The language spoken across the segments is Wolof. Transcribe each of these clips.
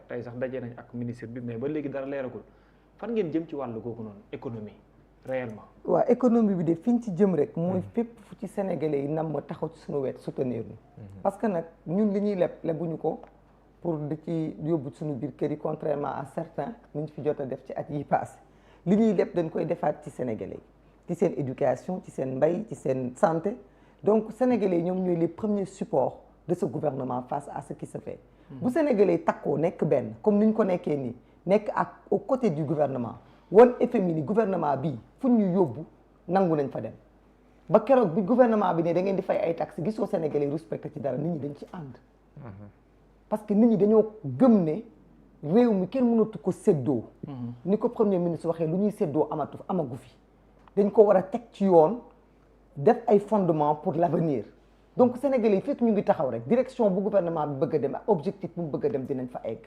tey sax daje nañ ak ministre bi mais ba léegi dara leeragul fan ngeen jëm ci wàllu googu noonu économie réellement. waaw économie bi de fi ñu ci jëm rek mooy fépp fu ci sénégalais yi nam ma taxaw ci suñu wet soutenir ñu parce que nag ñun li ñuy lebuñu ko pour di ci yóbbu suñu biir kër yi contrairement à certains ni ñu fi jot a def ci at yi passé li ñuy leb dañ koy defaat ci sénégalais yi ci seen éducation ci seen mbay ci seen santé donc sénégalais yi ñoom ñooy les premiers supports de ce gouvernement face à ce qui se fait bu sénégalais yi takkoo nekk benn comme ni ñu ko nekkee nii nekk ak aux côtés du gouvernement wan FMI ni gouvernement bii fu ñu yóbbu nangu nañ fa dem ba keroog bi gouvernement bi ne da ngeen di fay ay taxes gisoo sénégalais respecté ci dara nit ñi dañ ci ànd parce que nit ñi dañoo gëm ne réew mi kenn mënatu ko séddoo ni ko premier ministre waxee lu ñuy séddoo amagu fi dañ ko war a teg ci yoon def ay fondement pour l'avenir donc sénégalais yi fekk ñu ngi taxaw rek direction bu gouvernement bi bëgg a dem ak objectif bu mu bëgg a dem dinañ fa egg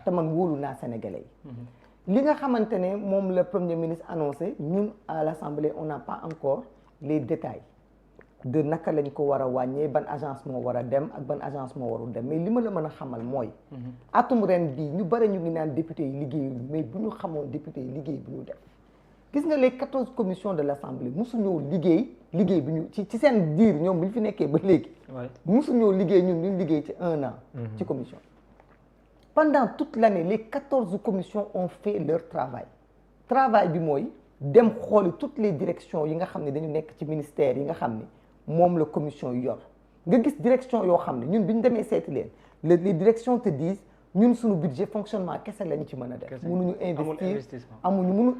te man wóolu naa sénégalais yi li nga xamante ne moom le premier ministre annoncé ñun à l'Assemblée on n'a pas encore les détails de naka lañ ko war a wàññee ban agence moo war a dem ak ban agence moo warul dem mais li ma la mën a xamal mooy atum ren bii ñu bëri ñu ngi naan député yi liggéeyul mais bu ñu xamoon député yi liggéey bu ñu def gis nga les 14 commissions de l'Assemblée mosuñoo liggéey bi ñu ci seen diir ñoom bu ñu fi nekkee ba léegi mosuñoo liggéey ñun ñu liggéey ci 1 an ci commission pendant toute l'année les 14 commissions ont fait leur travail bi mooy dem xooli toutes les directions yi nga xam ne dañu nekk ci ministères yi nga xam ne moom la commission yu yor nga gis direction yoo xam ne ñun bi ñu demee seeti leen les directions te disent ñun suñu budget fonctionnement kese lañu ci mën a def mënuñu investir amuñu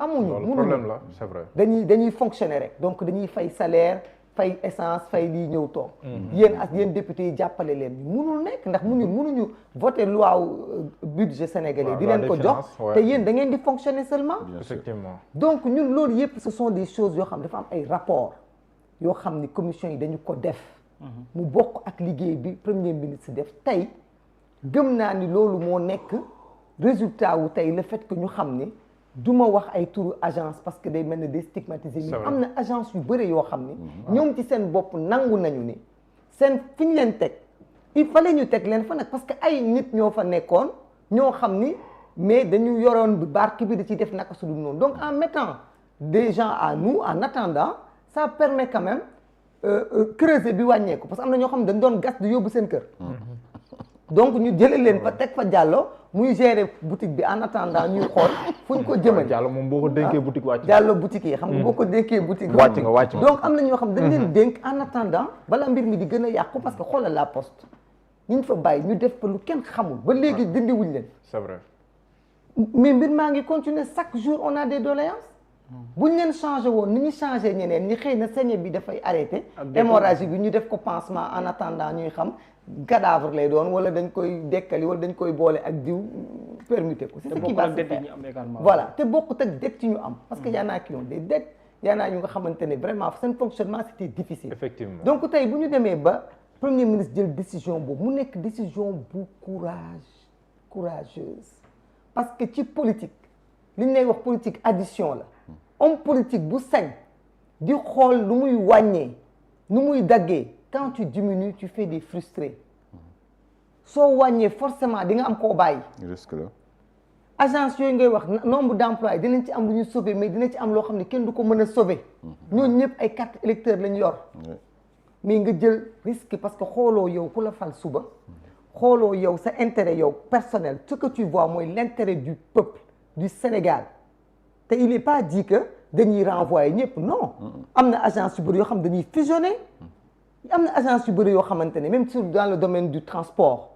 problème la c'est vrai dañuy fonctionner rek donc dañuy fay salaire fay essence fay lii ñëw toog yéen députés yi jàppale leen mënul nekk ndax mënuñu voter loi budget sénégalais di leen ko jox te yéen da ngeen di fonctionner seulement effectivement donc ñun loolu yëpp ce sont des choses yoo xam dafa am ay rapports yoo xam ni commission yi dañu ko def mu bokk ak liggéey bi premier ministre def tey gëm naa ni loolu moo nekk résultat wu tey le fait que ñu xam ne du ma wax ay turu agence parce que day mel ne day stigmatiser mais am na agence yu bëri yoo xam ni ñoom ci seen bopp nangu nañu ni seen fi ñu leen teg il fallait ñu teg leen fa nag parce que ay nit ñoo fa nekkoon ñoo xam ni mais dañu yoroon barke bi da ciy def naka su dul noonu donc en mettant des gens à nous en attendant ça permet quand même creuser bi wàññeeku parce que am na ñoo xam ne dañ doon gas di yóbbu seen kër donc ñu jëlee leen fa teg fa Diallo muy gérer boutique bi en attendant ñuy xool fu ñu ko jëmale. Diallo moom boo ko dénkee boutique wàcc. Diallo boutique yi xam nga boo ko dénkee boutique. wàcc nga donc am na ñoo xam dañ leen dénk en attendant bala mbir mi di gën a yàqu parce que xoolal la poste ñu fa bàyyi ñu def fa lu kenn xamul ba léegi dindi wuñ leen. c'est vrai. mais mbir maa ngi continuer chaque jour on a des doléances. buñ leen changé woon ni ñu changé ñeneen ñi xëy na saignée bi dafay arrêté. hémorragie bi ñu def ko pansement en attendant ñuy xam. cadavre lay doon wala dañ koy dekkali wala dañ koy boole ak diw permuté ko c'est ce qui va se faire voilà te bokkut ak dette ci ñu am parce que y en a qui ont des dettes y en a ñu nga xamante ne vraiment seen fonctionnement c'était difficile effectivement donc tey bu ñu demee ba premier ministre jël décision boobu mu nekk décision bu courageuse parce que ci politique li ñu lay wax politique addition la homme politique bu sañ di xool lu muy wàññee nu muy daggee quand tu diminues tu fais des frustrés soo wàññee forcément di nga am koo bàyyi. risque la. agence yooyu ngay wax nombre d'emplois dinañ ci am lu ñu sauver mais dina ci am loo xam ne kenn du ko mën a sauver. ñooñu ñëpp ay carte électeur lañ yor. mais nga jël risque parce que xooloo yow ku la fal suba. xooloo yow sa intérêt yow personnel ce que tu vois mooy l'intérêt du peuple du Sénégal te il est pas dit que dañuy renvoyer ñëpp non. am na agence yu bëri yoo xam dañuy fusionner. am na agence yu bëri yoo xamante ne même sur dans le domaine du transport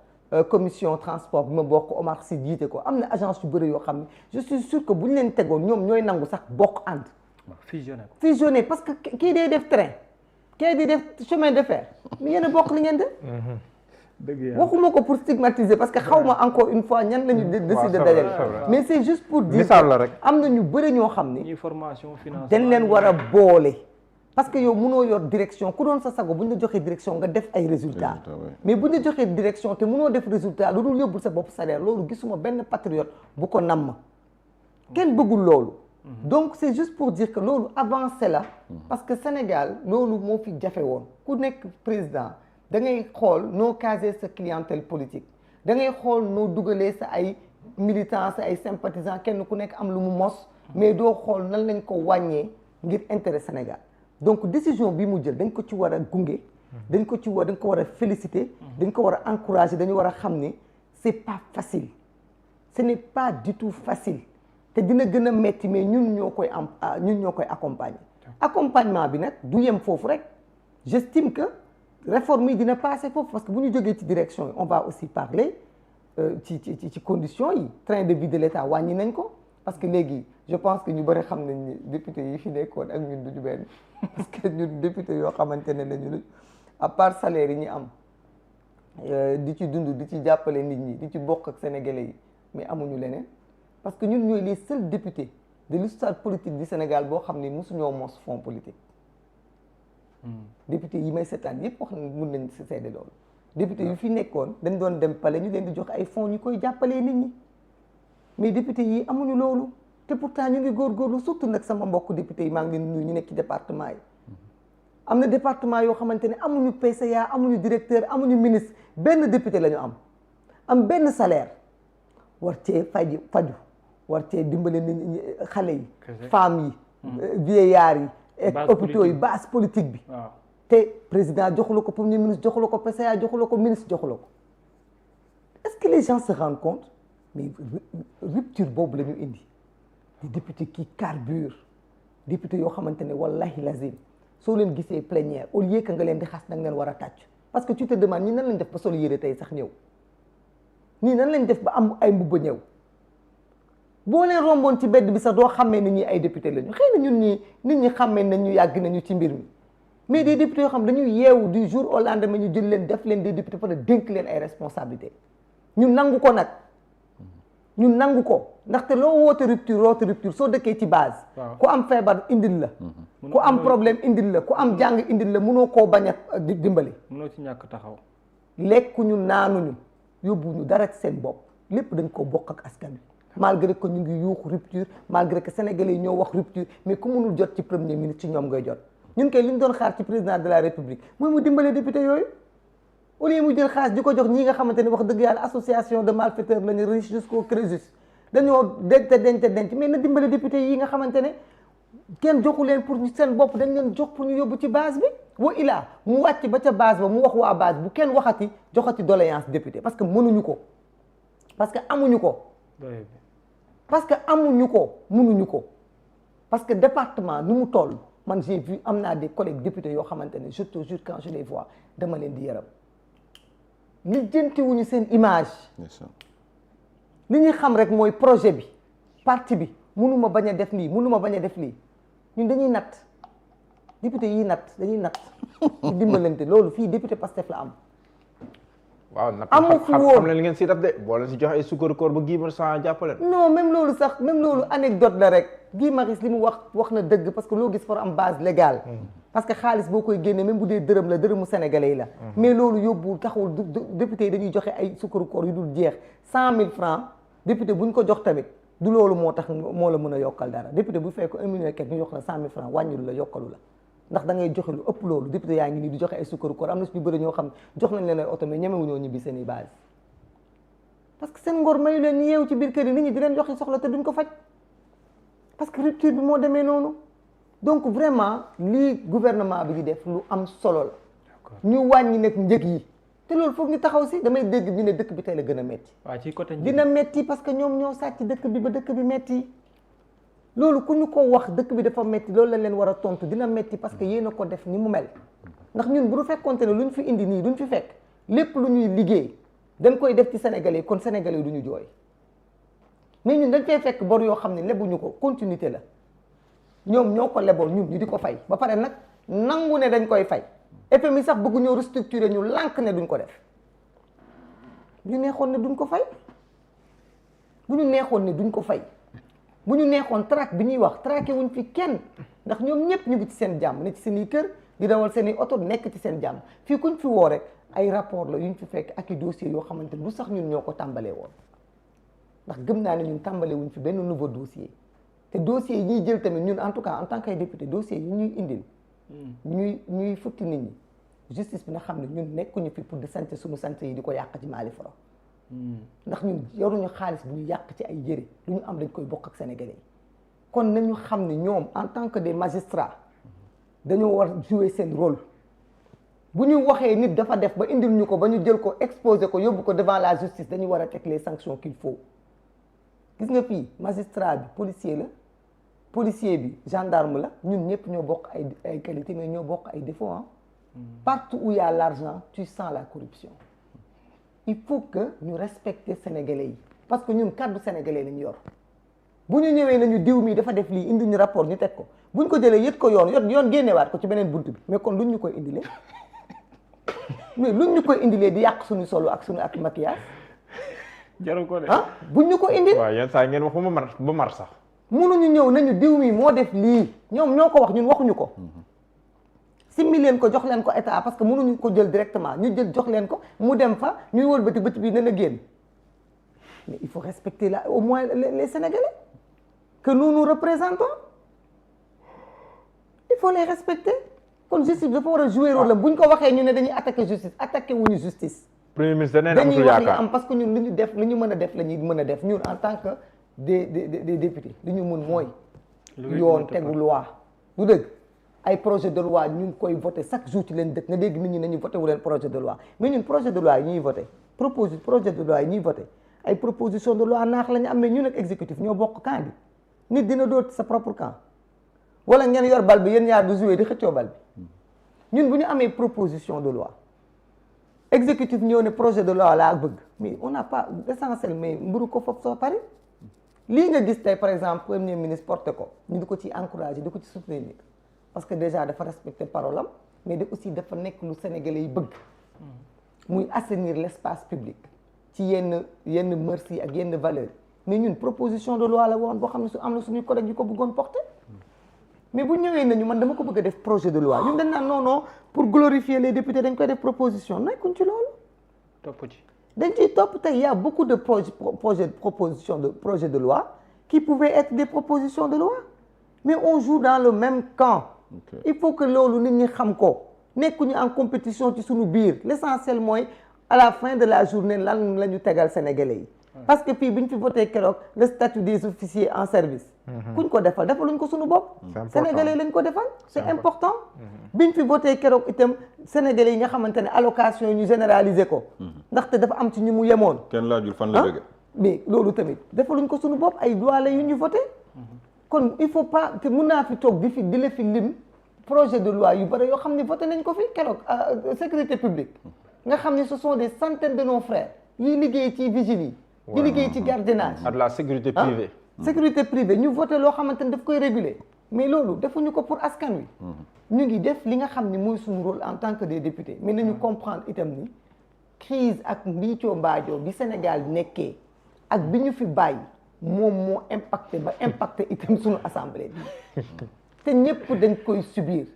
commission transport bi ma bokk Omar Sy jiite ko am na agence yu bëri yoo xam ne je suis sûr que bu ñu leen tegoon ñoom ñooy nangu sax bokk ànd. fusionné parce que kii day def train kii day def chemin de fer mais yéen a bokk li ngeen def. waxuma ko pour stigmatiser parce que xaw ma encore une fois ñan lañu décider dajale mais c'est juste pour dire am na ñu bëri ñoo xam ni dañ leen war a boole. parce que yow mënoo yor direction ku doon sa sago bu ñu la joxee direction nga def ay résultats mais bu ñu la joxee direction te mënoo def résultat lu dul yóbbul sa bopp salaire loolu gisuma benn patriote bu ko namm kenn bëggul loolu donc c'est juste pour dire que loolu avancé la parce que Sénégal loolu moo fi jafe woon ku nekk président da ngay xool noo caser sa clientèle politique da ngay xool noo dugalee sa ay militants ay sympathisants kenn ku nekk am lu mu mos mais doo xool nan lañ ko wàññee ngir intérêt Sénégal donc décision bi mu jël dañ ko ci war a gunge dañ ko war a féliciter dañ ko war a encourager dañu war a xam ne c'est pas facile ce n'est pas du tout facile te dina gën a metti mais ñun ñoo koy accompagner accompagnement bi nag du yem foofu rek j'estime que réforme yi dina passer foofu parce que bu ñu jógee ci direction yi on va aussi parler ci conditions yi train de vie de l'État wàññi nañ ko parce que léegi je pense que ñu bëri xam nañ ni député yi fi nekkoon ak ñun duñu benn parce que ñun député yoo xamante ne lañu à part salaire yi ñu am di ci dund di ci jàppale nit ñi di ci bokk ak sénégalais yi mais amuñu leneen parce que ñun ñooy les seuls députés de l'histoire politique du Sénégal boo xam ne mosuñoo mos fonds politique député yi may seetaan yëpp wax na mun nañ si seede loolu député yu fi nekkoon dañ doon dem palais ñu leen di jox ay fonds ñu koy jàppalee nit ñi mais député yi amuñu loolu te pourtant ñu ngi góorgóorlu surtout nag sama mbokk député yi maa ngi leen nuyu ñu nekk ci département yi am na département yoo xamante ne amuñu PCA amuñu directeur amuñu ministre benn député la ñu am benn salaire war cee faju war cee dimbale nit ñi xale yi femmes yi vieillards yi hôpitaux yi base politique bi te président joxula ko premier ministre joxula ko PCA joxula ko ministre joxula ko est-ce que les gens se rendent compte mais rupture boobu la ñu indi des députés qui carburent députés yoo xamante ne wallahi lazim soo leen gisee plénière au lieu que nga leen di xas da nga leen war a tàcc parce que tu te demandes ñi nan lañ def ba solo yére tey sax ñëw ñii nan lañ def ba am ay mbubb ñëw boo leen romboon ci bedd bi sax doo xammee ni ñi ay député lañu xëy na ñun ñii nit ñi xammee nañ ñu yàgg nañu ci mbir mi mais des députés yoo xam dañuy yeewu du jour au lendemain ñu jël leen def leen des députés pour dénk leen ay responsabilités ñu nangu ko nag ñu nangu ko ndaxte loo woote rupture soo dëkkee ci base ku am feebar indil la ku am problème indil la ku am jàng indil la mënoo koo bañ a dimbali mënoo ci ñàkk taxaw lekkuñu naanuñu yóbbuñu dara ci seen bopp lépp dañ ko bokk ak askan wi malgré que ñu ngi yuuxu rupture malgré que sénégalais yi ñoo wax rupture mais ku mënul jot ci premier ministre ci ñoom ngay jot ñun kay li ñu doon xaar ci président de la république mooy mu dimbale député yooyu au lieu mu jël xaalis di ko jox ñi nga xamante ne wax dëgg yàlla association de malfaiteurs lañu riche jusqu'au Crésus dañoo denc mais na dimbale député yi nga xamante ne kenn joxu leen pour seen bopp dañ leen jox pour ñu yóbbu ci base bi wa ilaa mu wàcc ba ca base ba mu wax waa base bu kenn joxati doléance député parce que mënuñu ko parce que amuñu ko mënuñu ko parce que département ni mu toll man j'ai vu am naa des collègues députés yoo xamante ne je te jure quand je les vois dama leen di yaram lijjantiwuñu seen image li ñuy xam rek mooy projet bi parti bi mënuma bañ a def lii mënuma bañ a def lii ñun dañuy natt député yi dañuy natt ci dimbalante loolu fii député Pastef la am waaw nag amu fi woon xam leen li ngeen si def de boo leen si jox ay sukkaru koor ba Guy Marius Sagna jàppale non même loolu anecdote la rek Guy Marius li mu wax na dëgg parce que loo gis for am base légale parce que xaalis boo koy génne même bu dee dërëm la dërëmu sénégalais yi la mais loolu yóbbu taxul député yi dañuy joxe ay sukkaru koor yu dul jeex 100 000 francs député bu ñu ko jox tamit du loolu moo tax moo la mën a yokkal dara député bu fekk 1 million ñu jox la 100 000 francs wàññilu la yokkalu la ndax da ngay joxe lu ëpp loolu député yaa ngi nii di joxe ay sukkaru koor am na suñu bëri ñoo xam jox nañ leen ay oto mais ñemewuñoo ñibbi seen i base parce que seen ngor mayu leen ñu yeewu ci biir kër yi nit ñi di leen joxe soxla te duñ ko faj parce que rupture bi moo demee noonu donc vraiment lii gouvernement bi di def lu am solo la ñu wàññi nag njëg yi te loolu foog ñu taxaw si damay dégg ñu ne dëkk bi tey la gën a metti waaw ci côté dina metti parce que ñoom ñoo sàcc dëkk bi ba dëkk bi metti loolu ku ñu ko wax dëkk bi dafa metti loolu la leen war a tontu dina metti parce que yéen a ko def ni mu mel ndax ñun bu ñu fekkoonte ne lu ñu fi indi nii duñ fi fekk lépp lu ñuy liggéey dañ koy def ci sénégalais kon sénégalais du ñu jooy mais ñun dañ fay fekk bor yoo xam ne lebuñu ko continuité la ñoom ñoo ko leboon ñun ñu di ko fay ba pare nag nangu ne dañ koy fay FMI sax bëgg ñoo restructurer ñu lànk ne duñ ko def bu ñu neexoon ne duñ ko fay bu ñu neexoon ne duñ ko fay bu ñu neexoon traque bi ñuy wax traqué wuñ fi kenn ndax ñoom ñëpp ñu ngi ci seen jàmm ne ci seen i kër di dawal seen i oto nekk ci seen jàmm fii kuñ fi woo rek ay rapport la yuñ fi fekk ak i dossiers yoo xamante ne du sax ñun ñoo ko tàmbalee woon ndax gëm naa ne ñun tàmbalee wuñ fi benn nouveau dossier te dossiers yi ñuy jël tamit ñun en tout cas en tant que député dossiers yi ñuy indil ñuy futti nit ñi justice bi na xam ne ñun nekkuñu fi pour di sant suñu sant yi di ko yàq ci Mali Faro ndax ñun yoruñu xaalis bu ñu yàq ci ay yëre lu ñu am dañ koy bokk ak sénégalais yi kon nañu xam ne ñoom en tant que des magistrats dañoo war jouer seen rôle bu ñu waxee nit dafa def ba indil ñu ko ba ñu jël ko exposer ko yóbbu ko devant la justice dañu war a teg les sanctions qu'il faut gis nga fii magistrat bi policier bi gendarme la ñun ñëpp ñoo bokk ay qualité mais ñoo bokk ay défauts ah partout où il y a l'argent tu sens la corruption il faut que ñu respecter sénégalais yi parce que ñun kàddu sénégalais lañu yor bu ñu ñëwee nañu diw mi dafa def lii indi ñu rapport ñu teg ko bu ñu ko jëlee yët ko yoon génnewaat ko ci beneen bunt bi mais kon luñ ñu koy indilee mais luñ ñu koy indilee di yàq suñu solo ak suñu ak maquillage jaru ko de buñ ñu ko indil waaw yenn saa ngeen wax ba mar sax mënuñu ñëw nañu diw mi moo def lii ñoom ñoo ko wax ñun waxuñu ko simmi leen ko jox leen ko état parce que mënuñu ko jël directement ñu jël jox leen ko mu dem fa ñuy wëlbati bët bi ne la génn mais il faut respecter là au moins les Sénégalais que nous représentons il faut les respecter kon justice dafa war a jouer rôle la bu ñu ko waxee ñu ne dañuy attaquer justice attaquer wuñu justice premier ministre dañuy wax li am parce que ñun lu ñu def lu ñu mën a def la ñuy mën a def ñun en tant que des députés li ñu mën mooy yoon tegu loi du dëgg ay projet de loi ñu ngi koy voté chaque jour ci leen dëkk nga dégg nit ñi nañu voté wu leen projet de loi mais ñun projet de loi yi ñuy voté projet de loi yi ñuy voté ay proposition de loi naax la ñu am mais ñun ak exécutif ñoo bokk camp bi nit dina doot sa propre camp wala ngeen yor bal bi yéen ñaar du jouer di xëccoo bal bi ñun bu ñu amee proposition de loi exécutif ñëw ne projet de loi laa bëgg mais on n'a pas l'essentiel mais mburu ko foofu soo pare lii nga gis tey par exemple premier ministre porté ko ñu di ko ci encourager di ko ci soutenir parce que déjà dafa respecter parole am mais de aussi dafa nekk lu Sénégalais yi bëgg muy assainir l'espace public ci yenn mœurs yi ak yenn valeurs mais ñun proposition de loi la woon boo xam ne su am na suñuy collègues yu ko bëggoon porter mais bu ñëwee nañu man dama ko bëgg a def projet de loi ñun dañ naan non pour glorifier les députés dañ koy def proposition nekkuñ ci loolu topp ci dañ ciy topp tey y a beaucoup de propositions de loi qui pouvaient être des propositions de loi mais on joue dans le même camp il faut que loolu nit ñi xam ko nekkuñu en compétition ci suñu biir l'essentiel mooy à la fin de la journée lan la ñu tegal Sénégalais yi parce que fii bi ñu fi voté keroog le statut des officiers en service kuñ ko defaluñ ko suñu bopp Sénégalais lañ ko defal c'est important bi ñu fi voté keroog itam Sénégalais yi nga xamante ne allocation yi ñu généraliser ko ndaxte dafa am ci ñu mu yemoon kenn laajul fan la jóge mais loolu tamit defaluñ ko suñu bopp ay loi la yu ñu voté kon il faut pas te mun naa fi toog di la fi lim projet de loi yu bari yoo xam ne voté nañ ko fi keroog sécurité publique nga xam ne ce sont des centaines de nos frères yiy liggéey ci vigile yi di liggéey ci gardiennage ak la sécurité privée sécurité privée ñu voté loo xamante ne daf koy réguler mais loolu defuñu ko pour askan wi ñu ngi def li nga xam ne mooy suñu rôle en tant que des députés mais nañu comprendre itam ni crise ak mbiicoo mbaajoo bi Sénégal nekkee ak bi ñu fi bàyyi moom moo impacté itam suñu assemblée bi te ñëpp dañ koy subir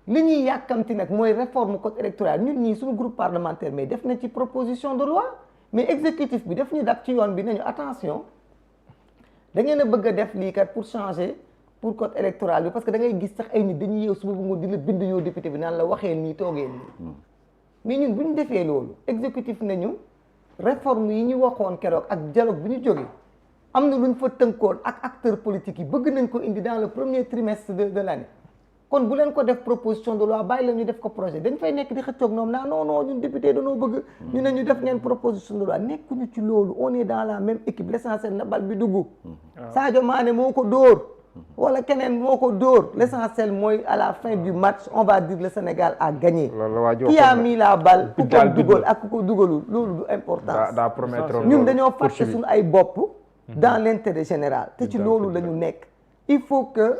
li ñuy yàkkamti nag mooy réforme code électoral ñun ñii suñu groupe parlementaire mais def na ci proposition de loi mais exécutif bi daf ñu dab ci yoon bi nañu attention da ngeen a bëgg a def lii kat pour changer pour code électoral bi parce que da ngay gis sax ay nit dañuy yeew suba bu ngoon di la bind yow député bi naan la waxee nii toogee nii mais ñun bu ñu defee loolu exécutif nañu réforme yi ñu waxoon keroog ak dialogue bi ñu jógee am na lu ñu fa tënkoon ak acteurs politiques yi bëgg nañ ko indi dans le premier trimestre de l'année kon bu leen ko def proposition de loi bàyyi la ñu def ko projet dañ fay nekk di xëccoog ñoom naa non ñun député dañoo bëgg ñu ne ñu def ngeen proposition de loi nekkuñu ci loolu on est dans la même équipe l'essentiel na bal bi dugg Sadio Mané moo ko dóor wala keneen moo ko dóor l'essentiel mooy à la fin du match on va dire le Sénégal a gagné qui a mis la balle ku ko dugal ak ku ko dugalul loolu du importance ñun dañoo fàtte suñu ay bopp dans l'intérêt général te ci loolu la ñu nekk il faut que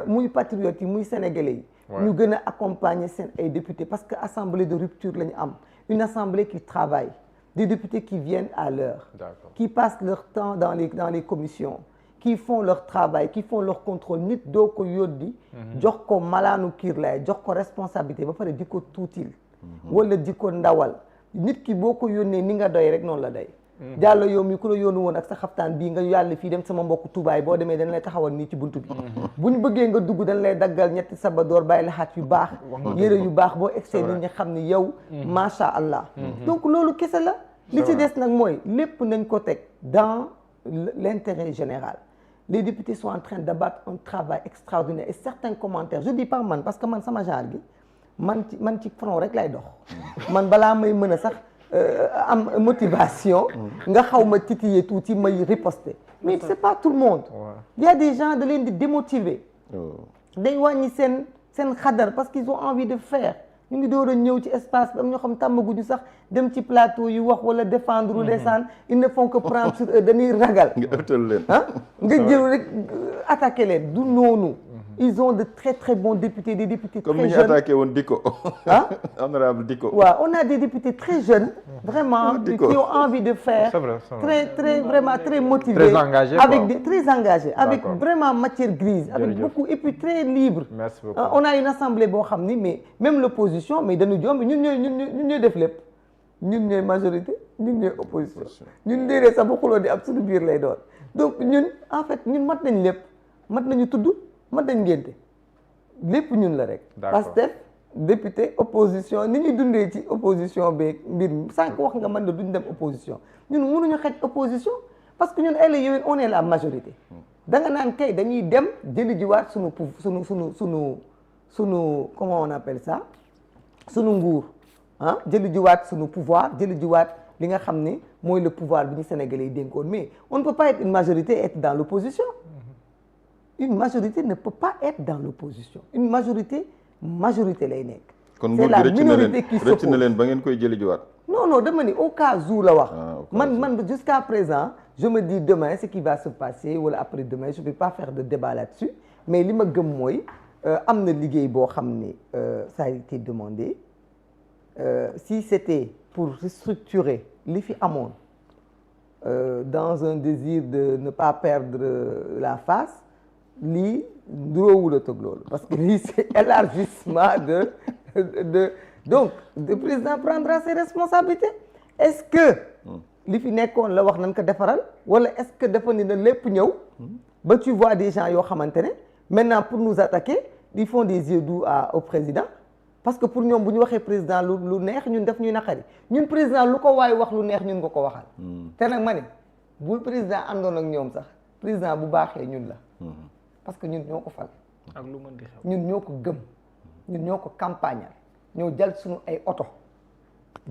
muy patriotes yi muy sénégalais yi ñu gën a accompagner seen ay députés parce que assemblée de rupture la ñu am une assemblée qui travaille des députés qui viennent à l'heure qui passent leur temps dans les commissions qui font leur travail qui font leur contrôle nit doo ko yóddi jox ko malaanu kiir lay jox ko responsabilité ba pare di ko tuutil wala di ko ndawal nit ki boo ko yónnee ni nga doy rek noonu la doy jàllo yow mi ku la yónnu woon ak sa xaftaan bii nga yàlla fii dem sama mbokk tubaay boo demee dañ lay taxawal nii ci buntu bi bu ñu bëggee nga dugg dañ lay daggal ñetti sabadoor bàyyi la xaat yu baax yére yu baax boo egsee nit ñi xam ni yow macha allah donc loolu kese la li ci des nag mooy lépp nañ ko teg dans l'intérêt général. Les députés sont en train d'abattre un travail extraordinaire et certains commentaires je dis pas man parce que man sama genre gi man ci front rek lay dox man balaa may mën a sax am motivation nga xaw ma titiller tuuti may riposter mais c'est pas tout le monde il y a des gens da leen di démotiver dañ wàññi seen xadar parce qu'ils ont envie de faire ñu ngi door a ñëw ci espace bi am ñoo xam tàmmaguñu sax dem ci plateau yu wax wala défendre ndeysaan ils ne font que prendre sur eux dañuy ragal ah nga jël rek attaquer leen du noonu ils ont de très très bons députés des députés comme très ni ñu jeunes attaqué woon Dicko ah honorable Dicko waaw on a des députés très jeunes vraiment qui ont envie de faire c'est vrai. très vraiment très motivés Très engagés, avec quoi. très engagés avec D'accord. vraiment matière grise avec Jërëjëf. beaucoup et puis très libre Merci beaucoup. on a une assemblée boo xam ni mais même l'opposition mais dañu jomb ñun ñooy def lépp ñun ñooy majorité ñun ñooy opposition ñun déedéet sax ba xuloo di ab suñu biir lay doon donc ñun en fait ñun mat nañ lépp mat nañu tudd mat nañ ngénte lépp ñun la rek D'accord. Pastef député opposition ni ñuy dundee ci opposition beeg mbir mi sànq wax nga mën na duñ dem opposition ñun mënuñu xej opposition parce que ñun ay la yowén on est la majorité da nga naan kay dañuy dem jëli jiwaat sunu comment on appelle ça sunu nguur ah jëli jiwaat sunu pouvoir jëli jiwaat li nga xam ne mooy le pouvoir bi ñu Sénégalais yi dénkoon mais on ne peut pas être une majorité et être dans l'opposition une majorité ne peut pas être dans l'opposition une majorité lay nekk kon c'est nguur la gi rëcc na minorité qui leen rëcc na s'oppose leen ba ngeen koy jëli jiwaat non dama ni au cas où la wax Ah, au cas man jusqu'à présent je me dis demain ce qui va se passer wala après demain je vais pas faire de débat là-dessus mais li ma gëm mooy am na liggéey boo xam ne ça a été demandé si c'était pour restructurer li fi amoon dans un désir de ne pas perdre la face lii nduroowul a tëg loolu parce que lii c'est élargissement donc le président prendra ses responsabilités est-ce que li fi nekkoon la wax nañ ko defaral wala est-ce que dafa ni na lépp ñëw ba tu vois des gens yoo xamante ne maintenant pour nous attaquer ils font des yeux doux au président parce que pour ñoom bu ñu waxee président lu neex ñun def ñuy naqari ñun président lu ko waay wax lu neex ñun nga ko waxal te nag ma ne bu président àndoon ak ñoom sax président bu baaxee ñun la parce que ñun ñoo ko fal ak lu mën di xew ñun ñoo ko gëm ñun ñoo ko campagnal ñoo jël suñu ay oto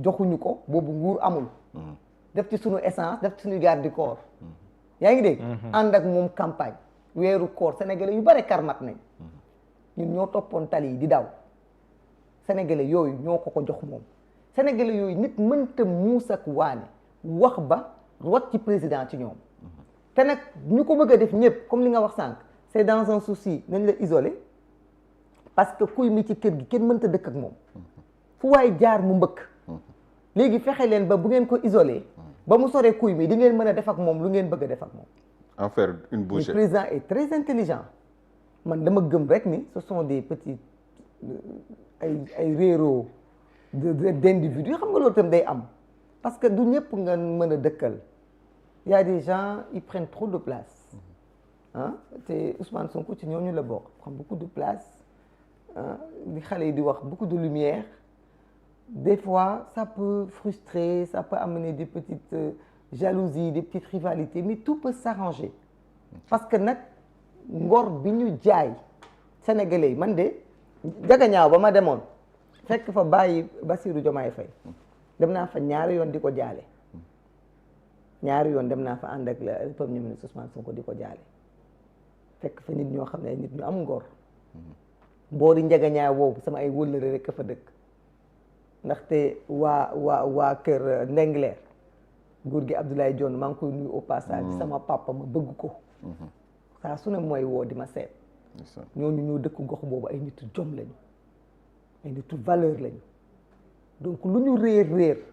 joxuñu ko boobu nguur amul def ci suñu essence def ci suñu garde du corps yaa ngi dégg ànd ak moom campagne weeru koor sénégalais yu bare karmat nañ ñun ñoo toppoon tali yi di daw sénégalais yooyu ñoo ko jox moom sénégalais yooyu nit mënta muus ak waane wax ba rot ci président ci ñoom te nag ñu ko bëgg a def ñëpp comme li nga wax sànq c'est dans un souci nañ la isoler parce que kuy mi ci kër gi kenn mënta dëkk ak moom fu waay jaar mu mbëkk léegi fexe leen ba bu ngeen ko isoler ba mu soree kuy mi di ngeen mën a def ak moom lu ngeen bëgg a def ak moom en faire une bouchée. Le président est très intelligent man dama gëm rek ni ce sont des petits ay réeróo d'individus xam nga loolu tam day am parce que du ñëpp nga mën a dëkkal il y a des gens ils prennent trop de place ah te Ousmane Sonko ci ñooñu la bokk prend beaucoup de place li xale yi di wax beaucoup de lumière des fois ça peut frustrer ça peut amener des petites jalousies des petites rivalités mais tout peut s'arranger parce que nag ngor bi ñu jaay sénégalais yi man de jagañaaw ba ma demoon fekk fa bàyyi Bassirou Diomaye Faye dem naa fa ñaari yoon di ko jaale ñaari yoon dem naa fa ànd ak le premier ministre Ousmane Sonko di ko jaale fekk fa nit ñoo xam ne ay nit ñu am ngor boori njagañaaw boobu sama ay wëllëre rek fa dëkk ndaxte waa kër Ndengler góor gi Abdoulaye Dione maa ngi koy nuyu au passage sama papa ma bëgg ko saa su ne mooy woo di ma seet ñooñu ñoo dëkk gox boobu ay nitu jom lañu ay nitu valeur lañu donc lu ñu réer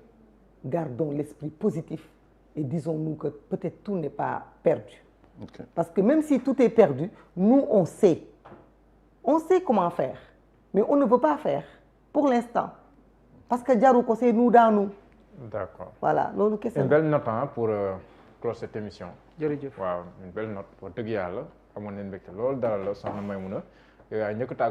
gardons l'esprit positif et disons-nous que peut-être tout n'est pas perdu parce que même si tout est perdu nous on sait comment faire mais on ne peut pas faire pour l'instant parce que jaru ko c'est nous dans nous. D'accord. Voilà loolu kese une belle note pour clore cette émission. jërëjëf waaw une belle note wax dëgg yàlla amoon nañu mbégte loolu dalal la soxna Maimouna yow yaa njëkk a tàggoo